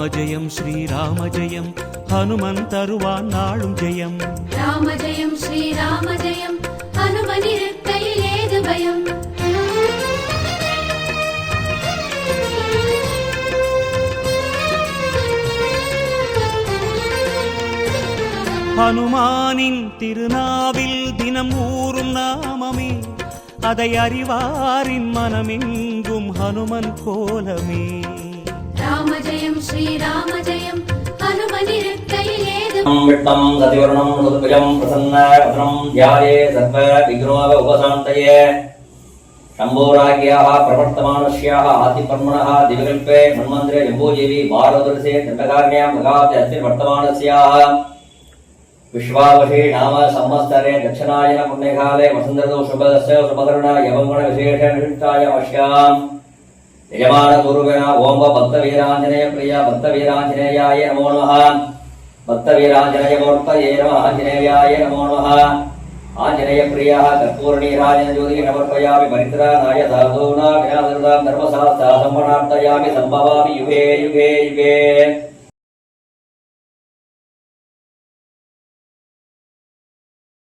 ராமஜெயம் ஸ்ரீராமஜெயம் ஹனுமந்தருவான் நாளும் ஜெயம். ராமஜெயம் ஸ்ரீராமஜெயம் ஹனுமனிருக்கையில் ஏது பயம். ஹனுமானின் திருநாவில் தினம் ஊறும் நாமமே, அதை அறிவாரின் மனமெங்கும் ஹனுமன் கோலமே. ராமஜெயம் ஸ்ரீராமஜெயம் ஹனுமனிருக்கையில் ஏது விட்டம் சதிவர்ணம் ருதுபுஜம் பிரசன்னவதனம் த்யாயே சர்வ விக்னோப உபசாந்தயே. शम्भोराज्ञाः प्रवर्तमानस्याः आदिपर्मणः दिवकल्पे मन्मन्त्रे जम्बूजीवी भारतवर्षे दण्डकारण्यां मगाब्दे अस्मिन् वर्तमानस्याः विश्वावशे नाम संवत्सरे दक्षिणायन पुण्यकाले वसन्तऋतौ शुभदस्य शुभकर्ण यवगुणविशेषनिष्ठाय अवश्याम् यजमानगुरुगण ओं भक्तवीराञ्जनेय प्रिय भक्तवीराञ्जनेयाय नमो नमः. भक्तवीराञ्जनेयमूर्तये नमः. आञ्जनेयाय नमो नमः. आञ्जनेय प्रियः कर्पूरनीराजन ज्योतिः समर्पयामि परित्राणाय साधूनां विनाशार्थं धर्मशास्त्रार्थं समर्पयामि संभवामि युगे युगे युगे.